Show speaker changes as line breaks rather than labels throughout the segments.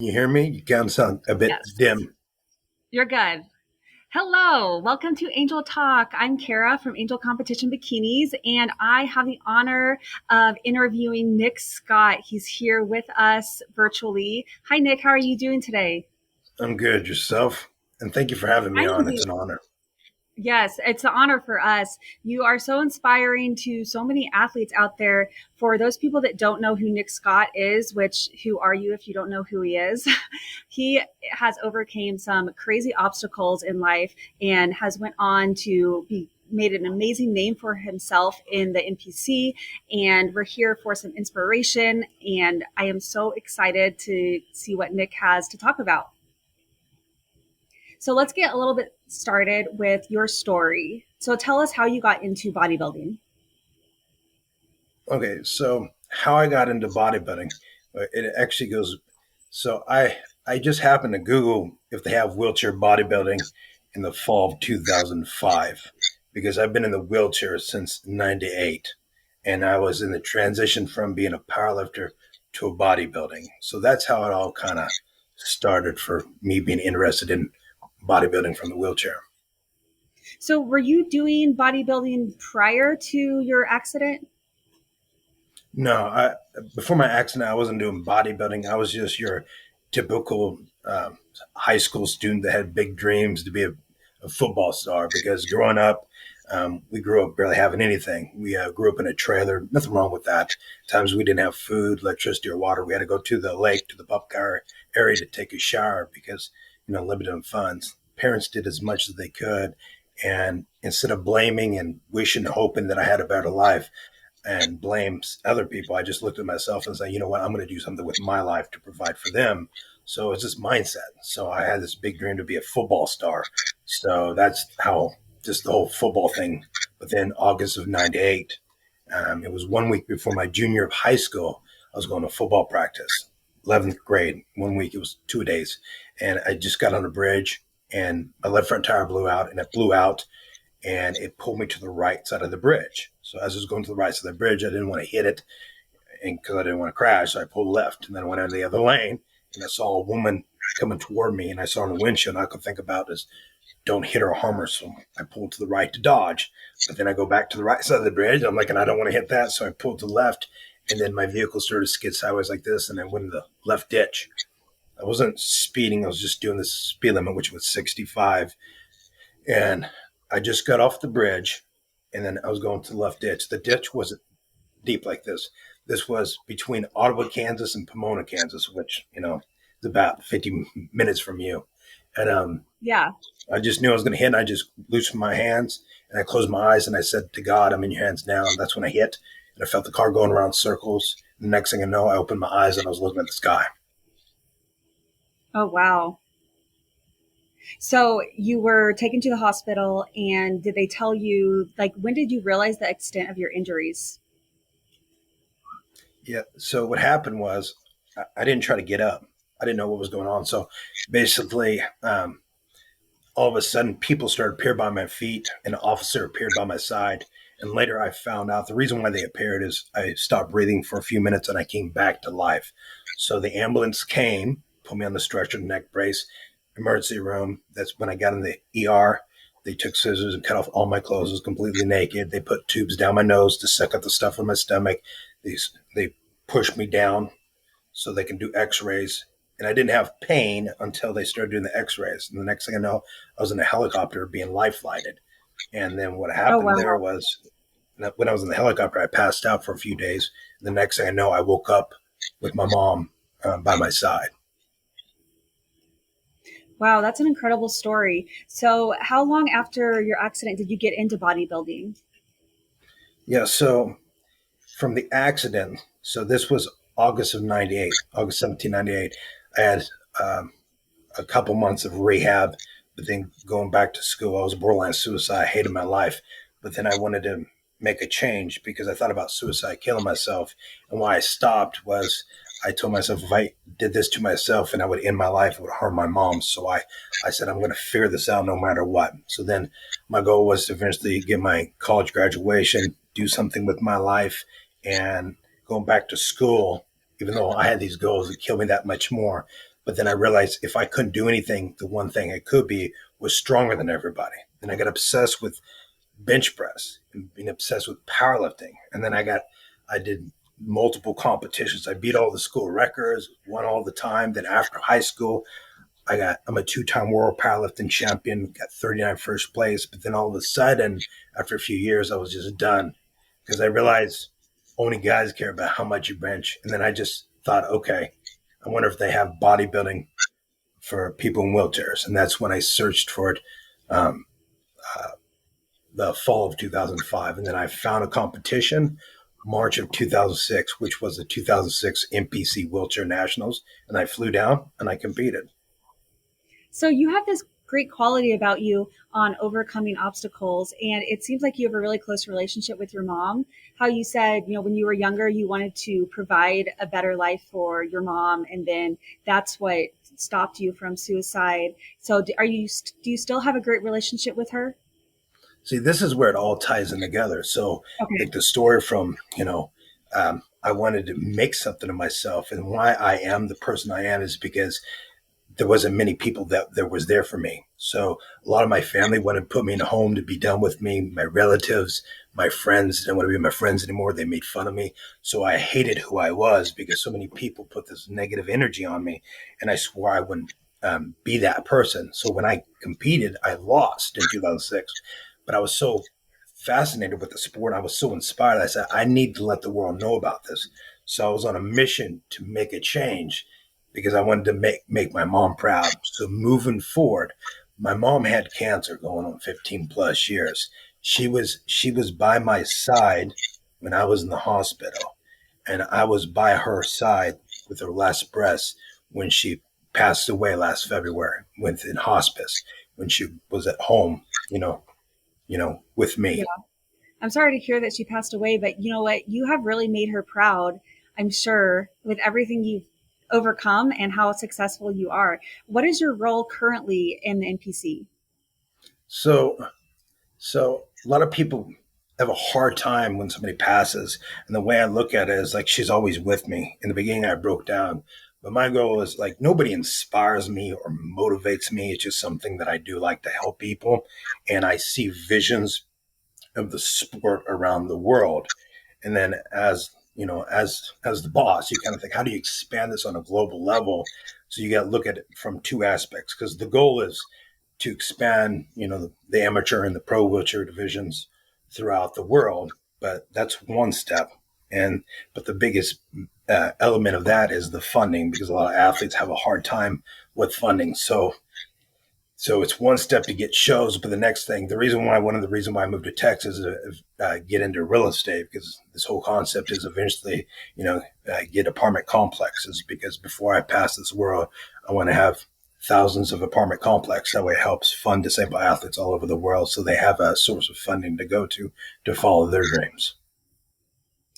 You hear me? You kind of sound a bit
Yes,
dim.
you're good. Hello, welcome to Angel Talk. I'm Kara from Angel Competition Bikinis, and I have the honor of interviewing Nick Scott. He's here with us virtually. Hi, Nick. How are you doing today?
I'm good. Yourself? And thank you for having
I
me
am
on. It's
doing.
an honor.
Yes, it's an honor for us. You are so inspiring to so many athletes out there. For those people that don't know who Nick Scott is, which who are you if you don't know who he is? He has overcame some crazy obstacles in life and has went on to be made an amazing name for himself in the NPC, and we're here for some inspiration, and I am so excited to see what Nick has to talk about. So let's get a little bit started with your story. So tell us how you got into bodybuilding.
Okay, so how I got into bodybuilding, it actually goes. So I just happened to Google if they have wheelchair bodybuilding in the fall of 2005 because I've been in the wheelchair since '98, and I was in the transition from being a powerlifter to a bodybuilding. So that's how it all kind of started for me being interested in bodybuilding from the wheelchair.
So were you doing bodybuilding prior to your accident?
No, I before my accident, I wasn't doing bodybuilding. I was just your typical high school student that had big dreams to be a football star. Because growing up, we grew up barely having anything. We grew up in a trailer. Nothing wrong with that. Times we didn't have food, electricity, or water. We had to go to the lake, to the pub car area to take a shower because limited funds. Parents did as much as they could, and instead of blaming and wishing, hoping that I had a better life and blames other people. I just looked at myself and said, you know what, I'm going to do something with my life to provide for them. So it's this mindset. So I had this big dream to be a football star. So that's how just the whole football thing. But then August of '98, it was 1 week before my junior year of high school. I was going to football practice, 11th grade. 1 week, it was 2 days. And I just got on a bridge and my left front tire blew out and it blew out and it pulled me to the right side of the bridge. So as I was going to the right side of the bridge, I didn't want to hit it, and because I didn't want to crash, so I pulled left, and then I went into the other lane, and I saw a woman coming toward me, and I saw her in the windshield. And I could think about is don't hit her or harm her, so I pulled to the right to dodge. But then I go back to the right side of the bridge. I'm like, and I don't want to hit that, so I pulled to the left, and then my vehicle started to skid sideways like this, and I went in the left ditch. I wasn't speeding; I was just doing the speed limit, which was 65, and I just got off the bridge, and then I was going to the left ditch. The ditch wasn't deep like this. This was between Ottawa, Kansas, and Pomona, Kansas, which is about 50 minutes from you. And
Yeah.
I just knew I was going to hit. And I just loosened my hands and I closed my eyes and I said to God, "I'm in your hands now." And that's when I hit, and I felt the car going around circles. The next thing I know, I opened my eyes and I was looking at the sky.
Oh, wow. So you were taken to the hospital, and did they tell you, like, when did you realize the extent of your injuries?
Yeah. So what happened was I didn't try to get up. I didn't know what was going on. So basically, all of a sudden people started to appear by my feet. An officer appeared by my side. And later I found out the reason why they appeared is I stopped breathing for a few minutes and I came back to life. So the ambulance came, put me on the stretcher, neck brace, emergency room. That's when I got in the ER. They took scissors and cut off all my clothes. I was completely naked. They put tubes down my nose to suck up the stuff from my stomach. They pushed me down so they can do x-rays. And I didn't have pain until they started doing the x-rays. And the next thing I know, I was in a helicopter being life flighted. And then what
Oh,
happened there
wow.
was when I was in the helicopter, I passed out for a few days. And the next thing I know, I woke up with my mom by my side.
Wow, that's an incredible story. So how long after your accident did you get into bodybuilding?
Yeah, so from the accident, so this was August of '98, August 17, '98. I had um, a couple months of rehab, but then going back to school, I was borderline suicide. I hated my life, but then I wanted to make a change because I thought about suicide, killing myself. And why I stopped was I told myself if I did this to myself and I would end my life, it would harm my mom. So I said, I'm going to figure this out no matter what. So then my goal was to eventually get my college graduation, do something with my life, and going back to school, even though I had these goals, it killed me that much more. But then I realized if I couldn't do anything, the one thing I could be was stronger than everybody. And I got obsessed with bench press and being obsessed with powerlifting. And then I did multiple competitions. I beat all the school records, won all the time. Then after high school, I'm a two-time world powerlifting champion, got 39 first place. But then all of a sudden, after a few years, I was just done because I realized only guys care about how much you bench. And then I just thought, okay, I wonder if they have bodybuilding for people in wheelchairs. And that's when I searched for it. Um, uh, the fall of 2005. And then I found a competition, March of 2006, which was the 2006 NPC Wheelchair Nationals. And I flew down and I competed.
So you have this great quality about you on overcoming obstacles, and it seems like you have a really close relationship with your mom. How you said, when you were younger, you wanted to provide a better life for your mom, and then that's what stopped you from suicide. So do you still have a great relationship with her?
See, this is where it all ties in together. So, like
Okay.
the story from, I wanted to make something of myself. And why I am the person I am is because there wasn't many people that there was there for me. So a lot of my family wanted to put me in a home to be done with me. My relatives, my friends didn't want to be my friends anymore. They made fun of me. So I hated who I was because so many people put this negative energy on me. And I swore I wouldn't be that person. So when I competed, I lost in 2006. But I was so fascinated with the sport. I was so inspired. I said, I need to let the world know about this. So I was on a mission to make a change because I wanted to make my mom proud. So moving forward, my mom had cancer going on 15 plus years. She was by my side when I was in the hospital, and I was by her side with her last breaths when she passed away last February, went in hospice when she was at home, with
Yeah.
me.
I'm sorry to hear that she passed away, but you know what? You have really made her proud, I'm sure, with everything you've overcome and how successful you are. What is your role currently in the NPC?
So So a lot of people have a hard time when somebody passes. And the way I look at it is like she's always with me. In the beginning, I broke down. But my goal is like nobody inspires me or motivates me. It's just something that I do like to help people. And I see visions of the sport around the world. And then as the boss, you kind of think, how do you expand this on a global level? So you got to look at it from two aspects because the goal is to expand, the amateur and the pro wheelchair divisions throughout the world. But that's one step. But the biggest element of that is the funding because a lot of athletes have a hard time with funding. So it's one step to get shows, but the next thing, one of the reasons why I moved to Texas is to get into real estate because this whole concept is eventually, get apartment complexes because before I pass this world, I want to have thousands of apartment complexes. That way it helps fund disabled athletes all over the world so they have a source of funding to go to follow their dreams.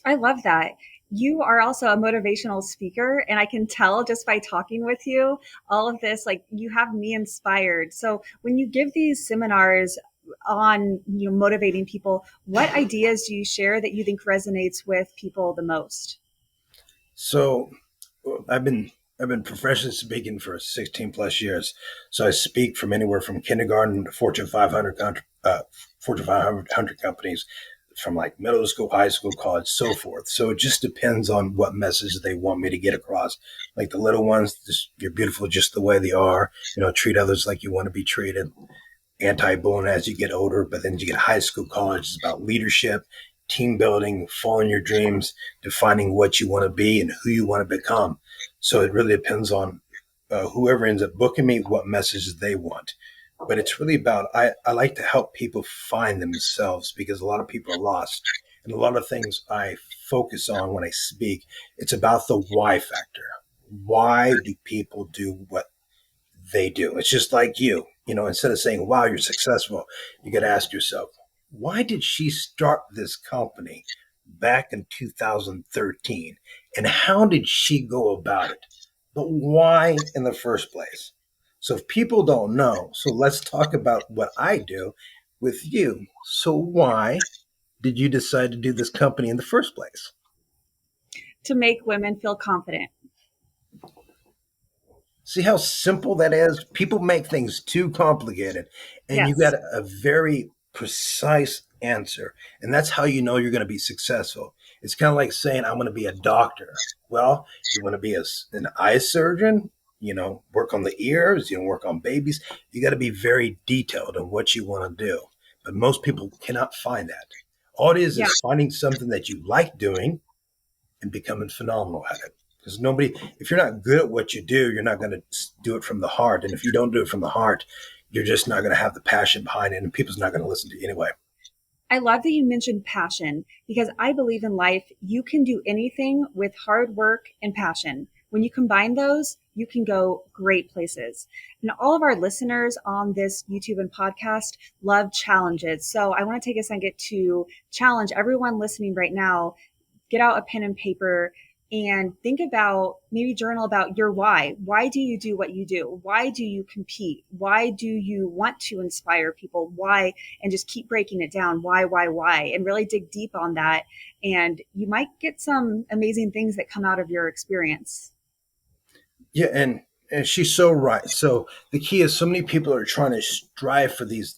I love that. You are also a motivational speaker, and I can tell just by talking with you, all of this, like you have me inspired. So when you give these seminars on motivating people, what ideas do you share that you think resonates with people the most?
So I've been I've been professionally speaking for 16 plus years. So I speak from anywhere from kindergarten to Fortune 500 companies, from like middle school, high school, college, so forth. So it just depends on what message they want me to get across. Like the little ones, just you're beautiful just the way they are. Treat others like you want to be treated. Anti-bullying as you get older, but then you get high school, college. It's about leadership, team building, following your dreams, defining what you want to be and who you want to become. So it really depends on whoever ends up booking me, what messages they want. But it's really about, I like to help people find themselves because a lot of people are lost. And a lot of things I focus on when I speak, it's about the why factor. Why do people do what they do? It's just like you. Instead of saying, wow, you're successful, you got to ask yourself, why did she start this company back in 2013? And how did she go about it? But why in the first place? So if people don't know, so let's talk about what I do with you. So why did you decide to do this company in the first place?
To make women feel confident.
See how simple that is? People make things too complicated, and you got
Yes.
a very precise answer. And that's how you know you're going to be successful. It's kind of like saying, I'm going to be a doctor. Well, you want to be an eye surgeon, work on the ears, work on babies. You got to be very detailed on what you want to do. But most people cannot find that. All it
Yeah.
is finding something that you like doing and becoming phenomenal at it. Because if you're not good at what you do, you're not going to do it from the heart. And if you don't do it from the heart, you're just not going to have the passion behind it, and people's not going to listen to you anyway.
I love that you mentioned passion because I believe in life, you can do anything with hard work and passion. When you combine those, you can go great places. And all of our listeners on this YouTube and podcast love challenges. So I want to take a second to challenge everyone listening right now, get out a pen and paper and think about, maybe journal about your why. Why do you do what you do? Why do you compete? Why do you want to inspire people? Why? And just keep breaking it down. Why? And really dig deep on that. And you might get some amazing things that come out of your experience.
Yeah, and she's so right. So the key is so many people are trying to strive for these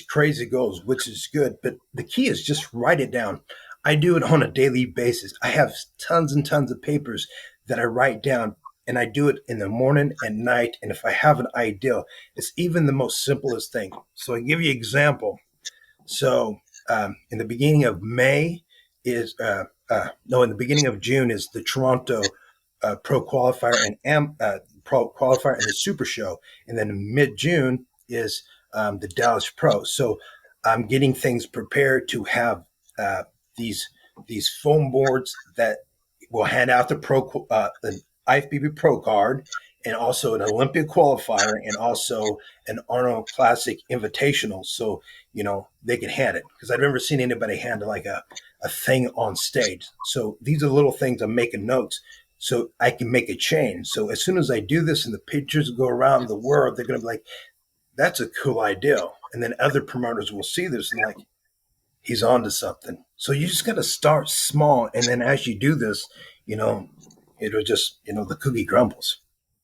crazy goals, which is good. But the key is just write it down. I do it on a daily basis. I have tons and tons of papers that I write down, and I do it in the morning and night. And if I have an idea, it's even the most simplest thing. So I give you an example. So in the beginning of May is no, in the beginning of June is the Toronto Pro Qualifier and Pro Qualifier and the Super Show, and then mid June is the Dallas Pro. So I'm getting things prepared to have uh, these these foam boards that will hand out an IFBB Pro card and also an Olympia qualifier and also an Arnold Classic Invitational. So they can hand it because I've never seen anybody hand like a thing on stage. So these are little things I'm making notes so I can make a change. So as soon as I do this and the pictures go around the world, they're going to be like, that's a cool idea. And then other promoters will see this and like, he's on to something. So you just got to start small. And then as you do this, you know, it'll just, the cookie crumbles.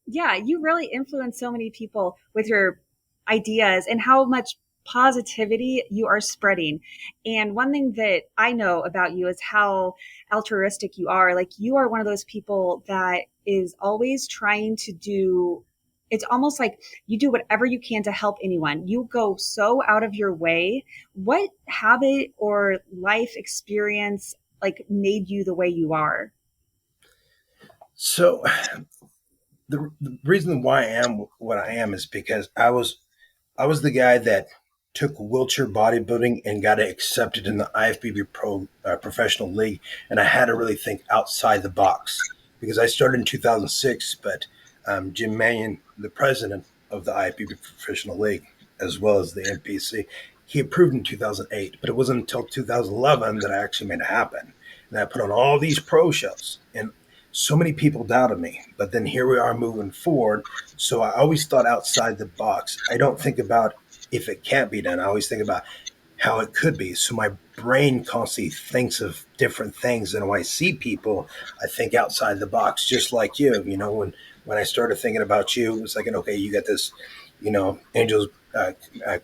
Yeah, you really influence so many people with your ideas and how much positivity you are spreading. And one thing that I know about you is how altruistic you are. Like you are one of those people that is always trying to do, it's almost like you do whatever you can to help anyone. You go so out of your way. What habit or life experience like made you the way you are?
So the reason why I am what I am is because I was the guy that took wheelchair bodybuilding and got it accepted in the IFBB Pro Professional League, and I had to really think outside the box because I started in 2006. But Jim Mannion, the president of the IFBB Professional League, as well as the NPC, he approved in 2008. But it wasn't until 2011 that I actually made it happen, and I put on all these pro shows, and so many people doubted me. But then here we are moving forward, so I always thought outside the box. I don't think about if it can't be done. I always think about how it could be. So my brain constantly thinks of different things. And when I see people, I think outside the box, just like you. When I started thinking about you, it was like, okay, you got this, Angels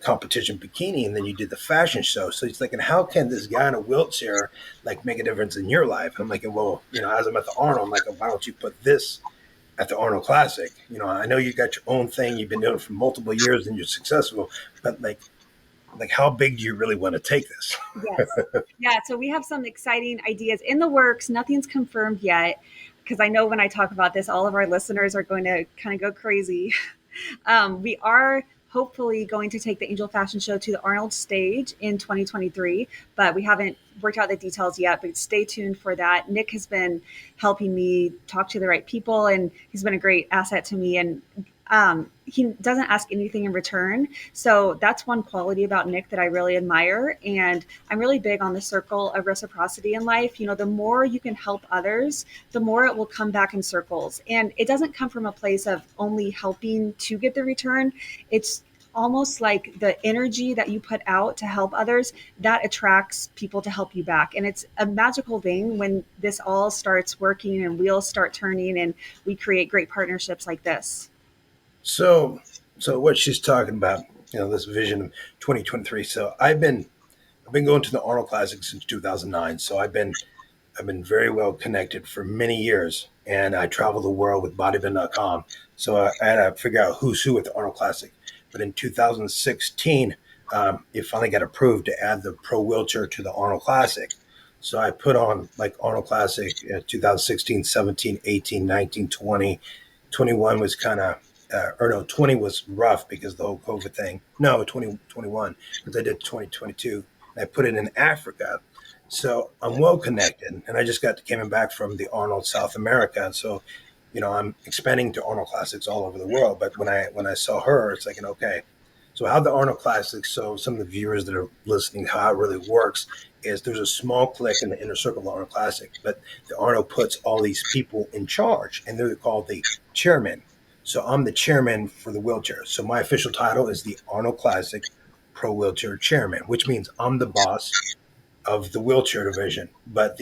competition bikini, and then you did the fashion show. So he's thinking, how can this guy in a wheelchair like make a difference in your life? And I'm like, well, as I'm at the Arnold, I'm like, why don't you put this at the Arnold Classic? I know you got your own thing. You've been doing it for multiple years and you're successful, but like how big do you really want to take this?
Yes. Yeah. So we have some exciting ideas in the works. Nothing's confirmed yet because I know when I talk about this, all of our listeners are going to kind of go crazy. We are hopefully going to take the Angel Fashion Show to the Arnold stage in 2023, but we haven't worked out the details yet. But stay tuned for that. Nick has been helping me talk to the right people, and he's been a great asset to me. And he doesn't ask anything in return. So that's one quality about Nick that I really admire. And I'm really big on the circle of reciprocity in life. The more you can help others, the more it will come back in circles. And it doesn't come from a place of only helping to get the return. It's almost like the energy that you put out to help others, that attracts people to help you back. And it's a magical thing when this all starts working and wheels start turning and we create great partnerships like this.
So, so what she's talking about, this vision of 2023. So I've been going to the Arnold Classic since 2009. So I've been very well connected for many years, and I travel the world with bodybuilding.com. So I had to figure out who's who at the Arnold Classic. But in 2016, it finally got approved to add the pro wheelchair to the Arnold Classic. So I put on like Arnold Classic 2016, 17, 18, 19, 20. 21 was kind of, or no, 20 was rough because of the whole COVID thing. No, 2021, because I did 2022. And I put it in Africa. So I'm well connected, and I just came back from the Arnold South America, and so I'm expanding to Arnold Classics all over the world. But when I saw her, it's like, okay, so how the Arnold Classics. So some of the viewers that are listening, how it really works is there's a small clique in the inner circle of the Arnold Classic, but the Arnold puts all these people in charge, and they're called the chairman. So I'm the chairman for the wheelchair. So my official title is the Arnold Classic Pro Wheelchair Chairman, which means I'm the boss of the wheelchair division. But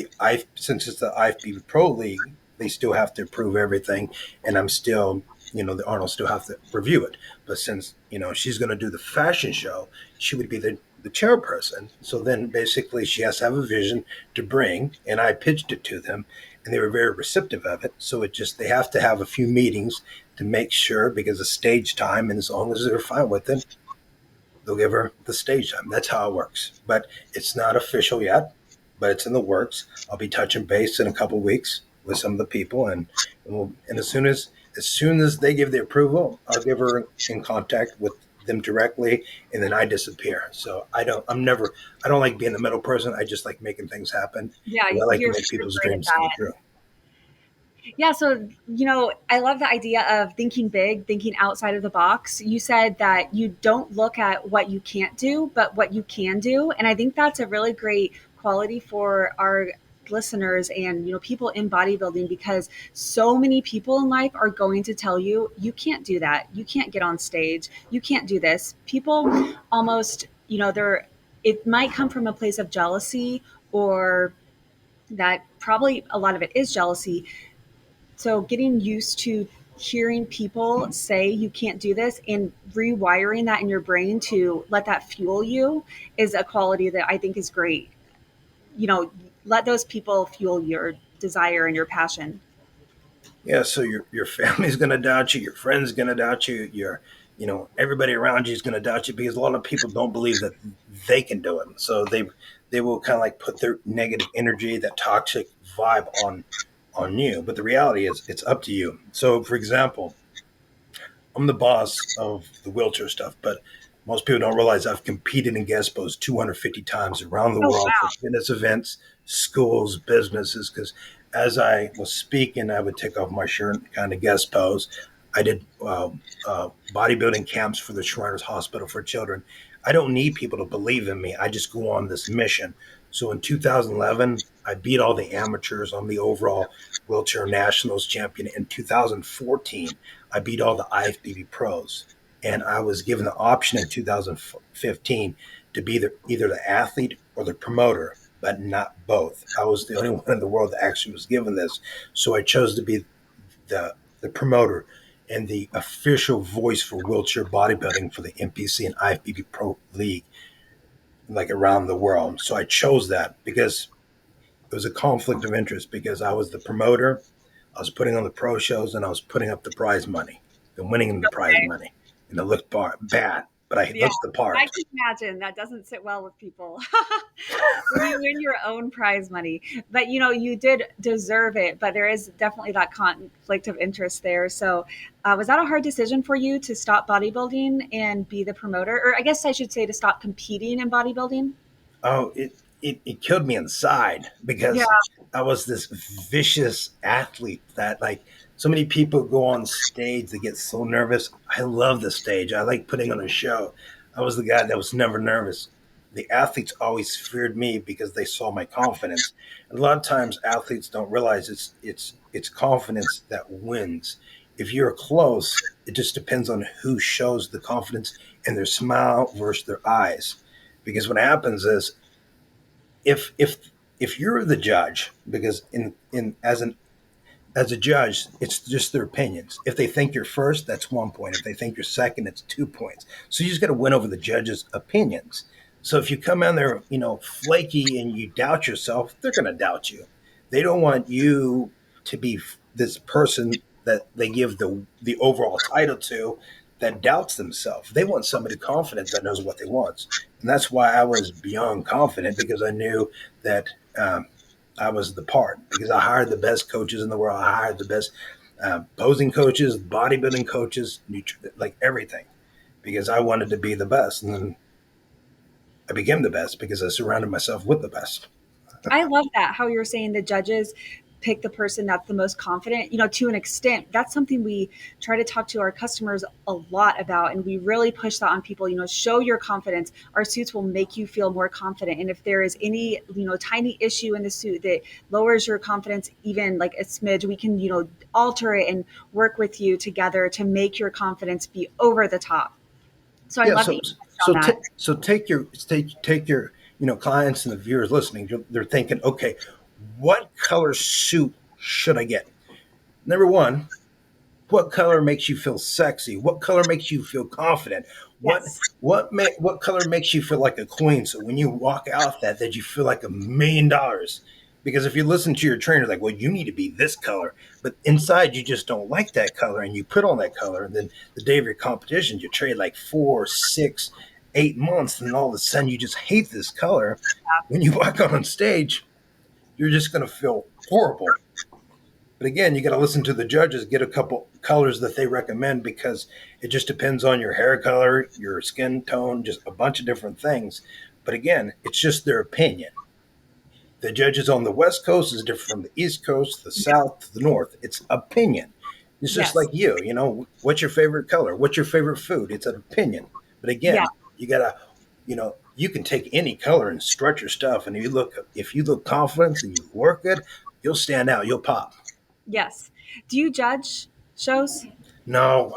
since it's the IFBB Pro League, they still have to approve everything, and I'm still, the Arnold still have to review it. But since she's going to do the fashion show, she would be the chairperson. So then basically she has to have a vision to bring, and I pitched it to them, and they were very receptive of it. So they have to have a few meetings to make sure because of stage time, and as long as they're fine with it, they'll give her the stage time. That's how it works. But it's not official yet, but it's in the works. I'll be touching base in a couple of weeks with some of the people, and as soon as they give the approval, I'll give her in contact with them directly, and then I disappear. So I don't like being the middle person. I just like making things happen.
Yeah,
'Cause I like to make
you're
people's
great at
dreams come
that.
true.
Yeah, so I love the idea of thinking big, thinking outside of the box. You said that you don't look at what you can't do, but what you can do, and I think that's a really great quality for our listeners and people in bodybuilding, because so many people in life are going to tell you you can't do that. You can't get on stage. You can't do this. People almost, they're it might come from a place of jealousy, or that probably a lot of it is jealousy. So getting used to hearing people say you can't do this and rewiring that in your brain to let that fuel you is a quality that I think is great. You know, let those people fuel your desire and your passion.
Yeah, so your family's gonna doubt you, your friends gonna doubt you, everybody around you is gonna doubt you because a lot of people don't believe that they can do it. So they will kind of like put their negative energy, that toxic vibe on you. But the reality is it's up to you. So for example, I'm the boss of the wheelchair stuff, but most people don't realize I've competed in guest pose 250 times around the
Oh
world for
wow.
fitness events, schools, businesses. Because as I was speaking, I would take off my shirt and kind of guest pose. I did bodybuilding camps for the Shriners Hospital for Children. I don't need people to believe in me. I just go on this mission. So in 2011, I beat all the amateurs. I'm the overall wheelchair nationals champion. In 2014, I beat all the IFBB pros. And I was given the option in 2015 to be either the athlete or the promoter, but not both. I was the only one in the world that actually was given this. So I chose to be the promoter and the official voice for wheelchair bodybuilding for the NPC and IFBB Pro League, like around the world. So I chose that because it was a conflict of interest because I was the promoter, I was putting on the pro shows, and I was putting up the prize money and winning the prize
Okay.
money. And it looked bad, but I
Yeah,
looked the
I
part.
can imagine that doesn't sit well with people when you win your own prize money. But you did deserve it. But there is definitely that conflict of interest there. So, was that a hard decision for you to stop bodybuilding and be the promoter, or I guess I should say to stop competing in bodybuilding?
Oh, it killed me inside
Yeah.
because I was this vicious athlete that like so many people go on stage, they get so nervous. I love the stage. I like putting on a show. I was the guy that was never nervous. The athletes always feared me because they saw my confidence. And a lot of times athletes don't realize it's confidence that wins. if you're close, it just depends on who shows the confidence in their smile versus their eyes. Because what happens is if if if you're the judge, because in as a judge, it's just their opinions. If they think you're first, that's 1 point. If they think you're second, it's 2 points. So you just got to win over the judge's opinions. So if you come in there, flaky and you doubt yourself, they're going to doubt you. They don't want you to be this person that they give the overall title to that doubts themselves. They want somebody confident that knows what they want. And that's why I was beyond confident, because I knew that I was the part, because I hired the best coaches in the world. I hired the best posing coaches, bodybuilding coaches, like everything, because I wanted to be the best. And then I became the best because I surrounded myself with the best.
I love that, how you're saying the judges pick the person that's the most confident. To an extent, that's something we try to talk to our customers a lot about. And we really push that on people, show your confidence. Our suits will make you feel more confident. And if there is any, tiny issue in the suit that lowers your confidence, even like a smidge, we can, alter it and work with you together to make your confidence be over the top. So I
Yeah.
love that
So
you touched on that.
take your clients and the viewers listening. They're thinking, okay, what color suit should I get? Number one, what color makes you feel sexy? What color makes you feel confident?
Yes.
What color makes you feel like a queen? So when you walk out that you feel like $1 million. Because if you listen to your trainer, like, well, you need to be this color, but inside you just don't like that color, and you put on that color, and then the day of your competition, you trade like 4, 6, 8 months, and all of a sudden you just hate this color. When you walk on stage, you're just going to feel horrible. But again, you got to listen to the judges, get a couple colors that they recommend, because it just depends on your hair color, your skin tone, just a bunch of different things. But again, it's just their opinion. The judges on the West Coast is different from the East Coast, the
Yeah.
South, the North. It's opinion. It's just
Yes.
like what's your favorite color? What's your favorite food? It's an opinion. But
Yeah.
again, you got to, you can take any color and stretch your stuff. And if you look confident and you work good, you'll stand out. You'll pop.
Yes. Do you judge shows?
No,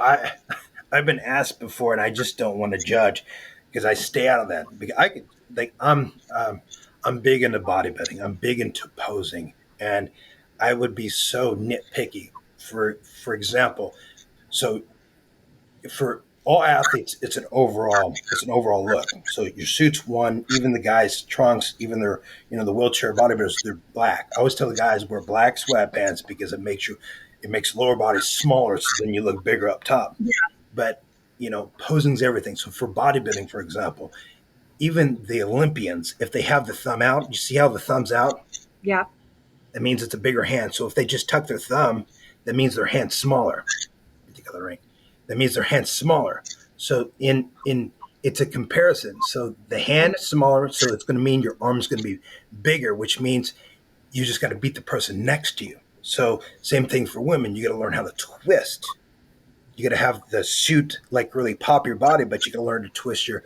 I've been asked before, and I just don't want to judge, because I stay out of that. Because I could like I'm big into bodybuilding. I'm big into posing, and I would be so nitpicky. For example, so for all athletes, it's an overall look. So your suits one, even the guys' trunks, even their the wheelchair bodybuilders, they're black. I always tell the guys wear black sweatpants, because it makes lower body smaller, so then you look bigger up top. But posing's everything. So for bodybuilding, for example, even the Olympians, if they have the thumb out, you see how the thumb's out?
Yeah.
That means it's a bigger hand. So if they just tuck their thumb, that means their hand's smaller. Coloring. That means their hand's smaller. So in it's a comparison. So the hand is smaller, so it's going to mean your arm's going to be bigger, which means you just got to beat the person next to you. So same thing for women. You got to learn how to twist. You got to have the suit like really pop your body, but you got to learn to twist your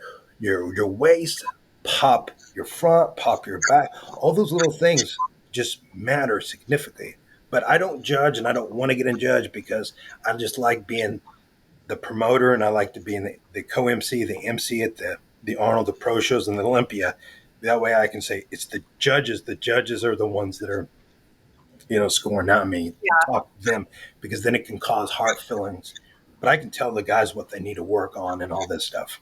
waist, pop your front, pop your back. All those little things just matter significantly. But I don't judge, and I don't want to get in judge, because I just like being the promoter, and I like to be in the co-MC, the MC at the Arnold, the pro shows, and the Olympia. That way I can say it's the judges. The judges are the ones that are scoring, not me.
Yeah.
Talk to them, because then it can cause heart feelings. But I can tell the guys what they need to work on and all this stuff.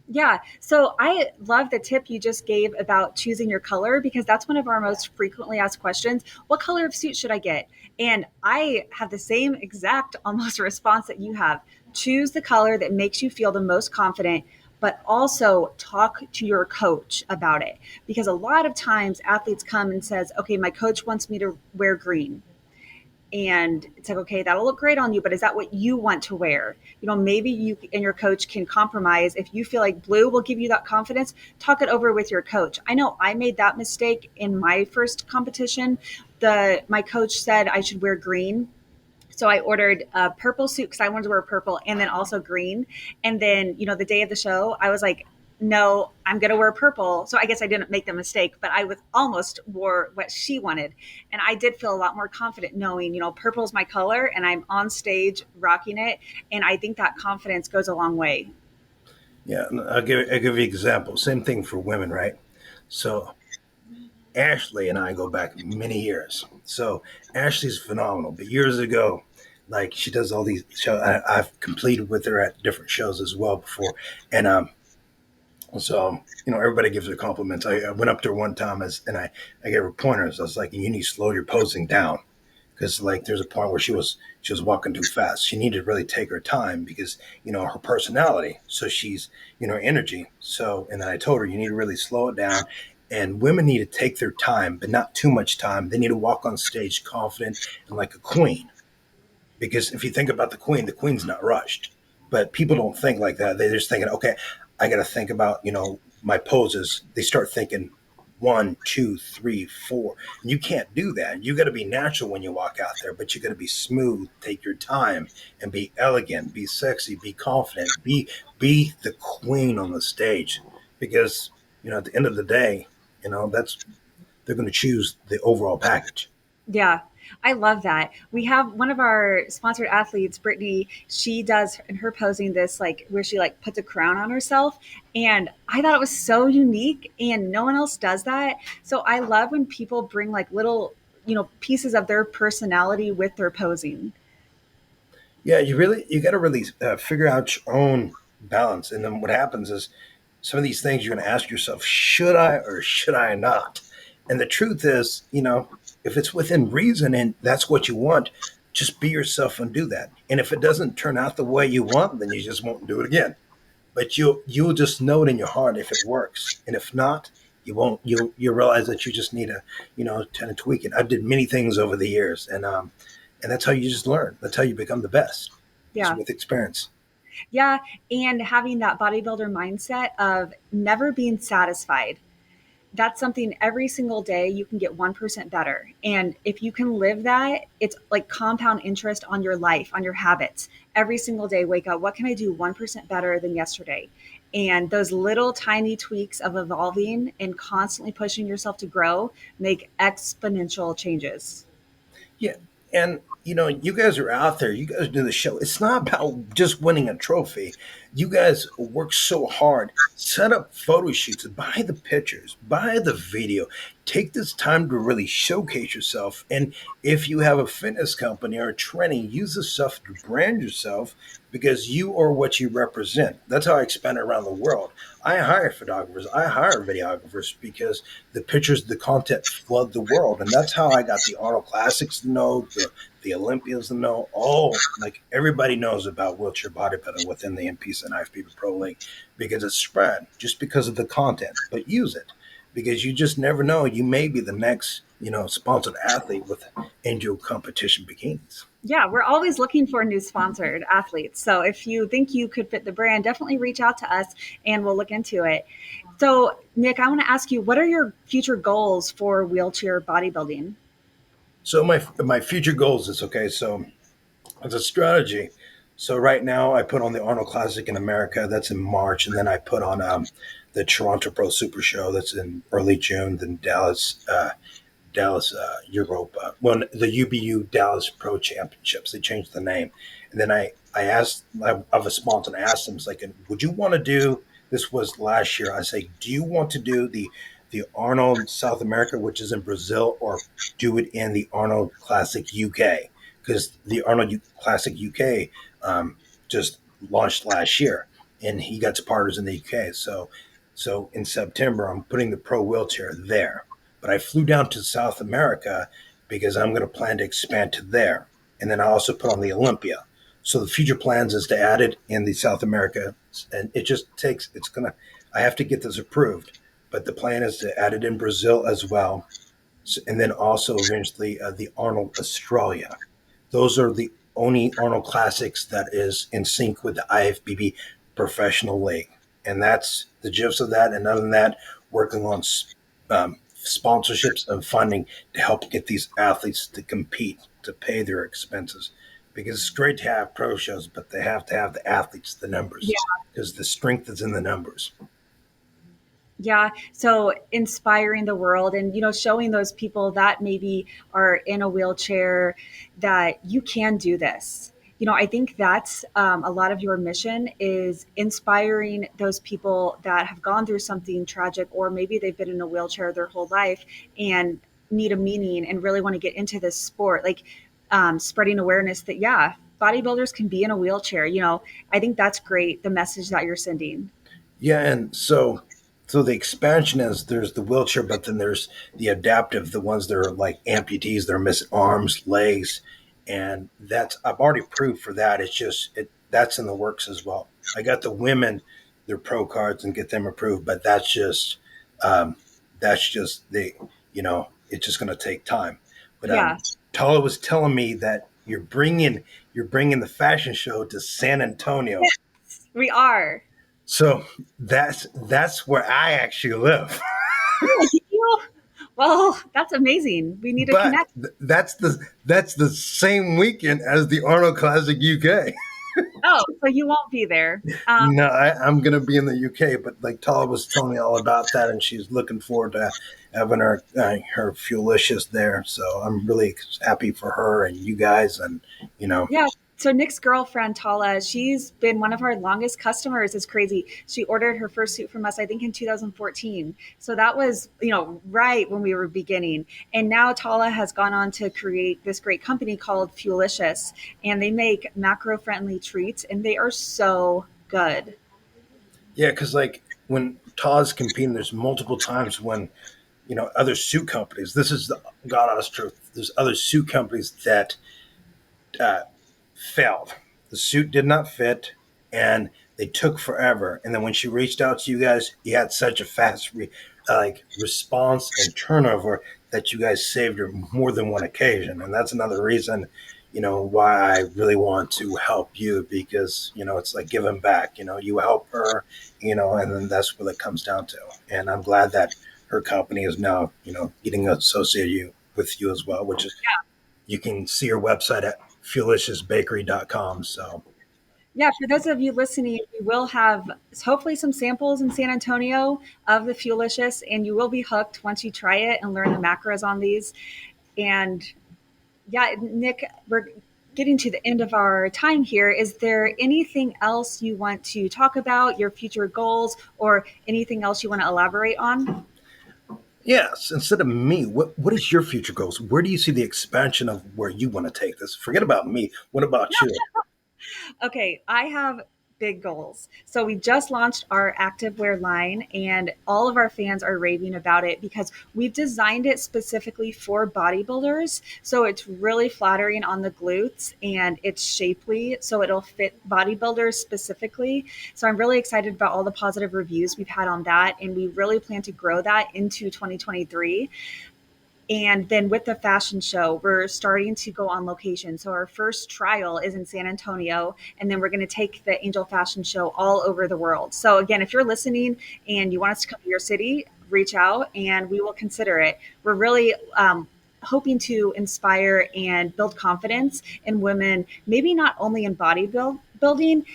Yeah. So I love the tip you just gave about choosing your color, because that's one of our most frequently asked questions. What color of suit should I get? And I have the same exact almost response that you have. Choose the color that makes you feel the most confident, but also talk to your coach about it. Because a lot of times athletes come and says, okay, my coach wants me to wear green. And it's like, okay, that'll look great on you, but is that what you want to wear? Maybe you and your coach can compromise. If you feel like blue will give you that confidence, talk it over with your coach. I know I made that mistake in my first competition. My coach said I should wear green, so I ordered a purple suit because I wanted to wear purple, and then also green. And then, the day of the show, I was like, no, I'm going to wear purple. So I guess I didn't make the mistake, but I was almost wore what she wanted. And I did feel a lot more confident knowing, purple is my color and I'm on stage rocking it. And I think that confidence goes a long way.
Yeah, I'll give you an example. Same thing for women, right? So Ashley and I go back many years. So Ashley's phenomenal, but years ago, like she does all these shows. I've completed with her at different shows as well before, and so everybody gives her compliments. I went up to her one time and I gave her pointers. I was like, you need to slow your posing down because like there's a point where she was walking too fast. She needed to really take her time because her personality. So she's her energy. So and then I told her you need to really slow it down. And women need to take their time, but not too much time. They need to walk on stage confident and like a queen. Because if you think about the queen's not rushed. But people don't think like that. They're just thinking, okay, I got to think about my poses. They start thinking one, two, three, four, and you can't do that. You got to be natural when you walk out there, but you got to be smooth. Take your time and be elegant, be sexy, be confident, be the queen on the stage. Because at the end of the day, that's they're going to choose the overall package.
Yeah, I love that. We have one of our sponsored athletes, Brittany. She does in her posing this like where she like puts a crown on herself, and I thought it was so unique, and no one else does that. So I love when people bring like little pieces of their personality with their posing.
Yeah, you got to really figure out your own balance, and then what happens is some of these things you're going to ask yourself, should I or should I not? And the truth is, if it's within reason and that's what you want, just be yourself and do that. And if it doesn't turn out the way you want, then you just won't do it again. But you'll just know it in your heart if it works, and if not, you won't. You'll realize that you just need to kind of tweak it. I did many things over the years, and that's how you just learn. That's how you become the best, is
Yeah.
with experience.
Yeah. And having that bodybuilder mindset of never being satisfied. That's something every single day you can get 1% better. And if you can live that, it's like compound interest on your life, on your habits. Every single day, wake up, what can I do 1% better than yesterday? And those little tiny tweaks of evolving and constantly pushing yourself to grow make exponential changes.
Yeah. And you guys are out there, you guys do the show. It's not about just winning a trophy. You guys work so hard. Set up photo shoots, buy the pictures, buy the video. Take this time to really showcase yourself. And if you have a fitness company or a training, use this stuff to brand yourself because you are what you represent. That's how I expand it around the world. I hire photographers, I hire videographers because the pictures, the content flood the world. And that's how I got the Arnold Classics to know, the Olympians to know. All like everybody knows about wheelchair bodybuilding within the MPs and IFBB Pro League because it's spread just because of the content. But use it because you just never know. You may be the next, sponsored athlete with Angel Competition Bikinis.
Yeah, we're always looking for new sponsored athletes. So if you think you could fit the brand, definitely reach out to us and we'll look into it. So, Nick, I want to ask you, what are your future goals for wheelchair bodybuilding?
So my future goals is okay. So as a strategy. So right now I put on the Arnold Classic in America. That's in March, and then I put on the Toronto Pro Super Show. That's in early June. Then Dallas Europa. Well, the UBU Dallas Pro Championships. They changed the name, and then I asked of a sponsor. I asked them, like, would you want to do? This was last year. I say, do you want to do the Arnold South America, which is in Brazil, or do it in the Arnold Classic UK? Because the Arnold Classic UK just launched last year, and he got partners in the UK. So in September, I'm putting the pro wheelchair there. But I flew down to South America because I'm going to plan to expand to there. And then I also put on the Olympia. So the future plans is to add it in the South America. And it just takes, I have to get this approved. But the plan is to add it in Brazil as well. And then also eventually the Arnold Australia. Those are the only Arnold Classics that is in sync with the IFBB Professional League. And that's the gist of that. And other than that, working on sponsorships and funding to help get these athletes to compete, to pay their expenses. Because it's great to have pro shows, but they have to have the athletes, the numbers,
Yeah.
because the strength is in the numbers.
Yeah. So inspiring the world and, showing those people that maybe are in a wheelchair that you can do this. I think that's a lot of your mission is inspiring those people that have gone through something tragic, or maybe they've been in a wheelchair their whole life and need a meaning and really want to get into this sport. Like spreading awareness that, yeah, bodybuilders can be in a wheelchair. I think that's great, the message that you're sending.
Yeah, and so the expansion is there's the wheelchair, but then there's the adaptive, the ones that are like amputees, they're missing arms, legs, and that's I've already proved for that. It's just that's in the works as well. I got the women their pro cards and get them approved, but um, that's just it's just going to take time. But
Yeah,
Tala was telling me that you're bringing the fashion show to San Antonio.
we are.
So that's where I actually live.
Oh, do you? Well, that's amazing. We need to
But
connect.
that's the same weekend as the Arnold Classic UK.
Oh, so you won't be there.
No, I'm gonna be in the UK, but like Tala was telling me all about that, and she's looking forward to having her Fuelicious there. So I'm really happy for her and you guys, and you know,
Yeah. So Nick's girlfriend Tala, she's been one of our longest customers. It's crazy. She ordered her first suit from us, I think, in 2014. So that was, right when we were beginning. And now Tala has gone on to create this great company called Fuelicious, and they make macro-friendly treats, and they are so good.
yeah, because like when Tala's competing, there's multiple times when other suit companies. This is the God honest truth. There's other suit companies that uh, failed. The suit did not fit, and they took forever. And then when she reached out to you guys, you had such a fast response and turnover that you guys saved her more than one occasion. And that's another reason, why I really want to help you because it's like giving back. You help her, and then that's what it comes down to. And I'm glad that her company is now, getting associated with you as well, which is you can see her website at fueliciousbakery.com. So,
Yeah, for those of you listening, we will have hopefully some samples in San Antonio of the Fuelicious, and you will be hooked once you try it and learn the macros on these. And yeah, Nick, we're getting to the end of our time here. Is there anything else you want to talk about, your future goals, or anything else you want to elaborate on?
yes, instead of me, what is your future goals? Where do you see the expansion of where you want to take this? Forget about me. What about you?
Okay, I have big goals. So we just launched our activewear line and all of our fans are raving about it because we've designed it specifically for bodybuilders. So it's really flattering on the glutes and it's shapely so it'll fit bodybuilders specifically. So I'm really excited about all the positive reviews we've had on that and we really plan to grow that into 2023. And then with the fashion show, we're starting to go on location. So our first trial is in San Antonio, and then we're going to take the Angel Fashion Show all over the world. So again, if you're listening and you want us to come to your city, reach out and we will consider it. We're really hoping to inspire and build confidence in women, maybe not only in bodybuilding,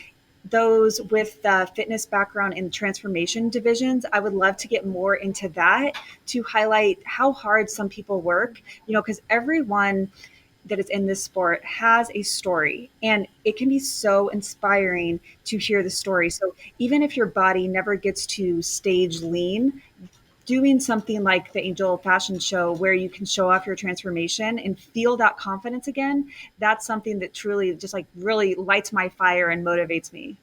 those with the fitness background in transformation divisions. I would love to get more into that to highlight how hard some people work, because everyone that is in this sport has a story and it can be so inspiring to hear the story. So even if your body never gets to stage lean, doing something like the Angel Fashion Show where you can show off your transformation and feel that confidence again, that's something that truly just like really lights my fire and motivates me.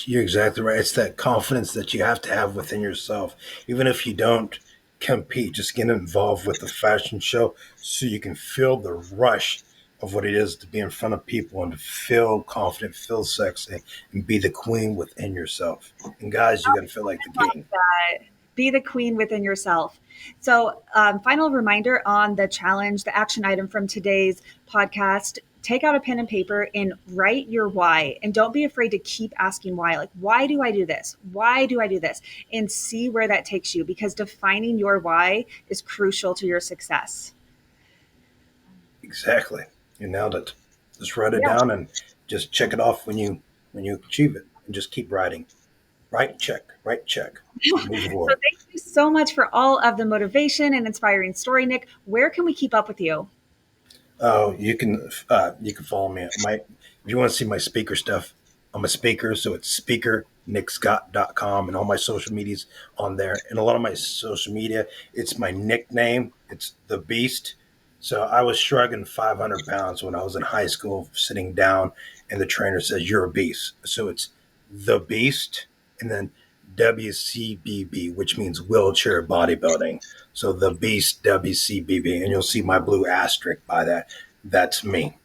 You're exactly right. It's that confidence that you have to have within yourself. Even if you don't compete, just get involved with the fashion show so you can feel the rush of what it is to be in front of people and to feel confident, feel sexy, and be the queen within yourself. And guys, you got to feel like the king.
That. Be the queen within yourself. So, final reminder on the challenge, the action item from today's podcast. Take out a pen and paper and write your why. And don't be afraid to keep asking why. Like, why do I do this? Why do I do this? And see where that takes you because defining your why is crucial to your success.
Exactly. You nailed it. Just write it
Yeah.
down and just check it off when you achieve it and just keep writing. Right check, right check. Move
So
forward.
thank you so much for all of the motivation and inspiring story, Nick. Where can we keep up with you?
Oh, you can follow me. If you want to see my speaker stuff, I'm a speaker, so it's speakernickscott.com and all my social medias on there. And a lot of my social media, it's my nickname. It's the Beast. So I was shrugging 500 pounds when I was in high school, sitting down, and the trainer says you're a beast. So it's the Beast, and then WCBB, which means wheelchair bodybuilding. So the Beast WCBB, and you'll see my blue asterisk by that. That's me.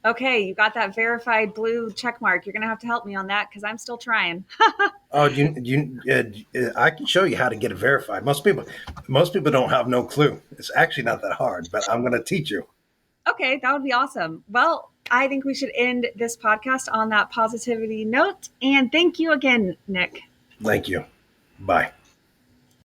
Okay, you got that verified blue check mark. You're going to have to help me on that because I'm still trying.
Oh, I can show you how to get it verified. Most people don't have no clue. It's actually not that hard, but I'm going to teach you.
Okay, that would be awesome. Well, I think we should end this podcast on that positivity note. And thank you again, Nick.
Thank you. Bye.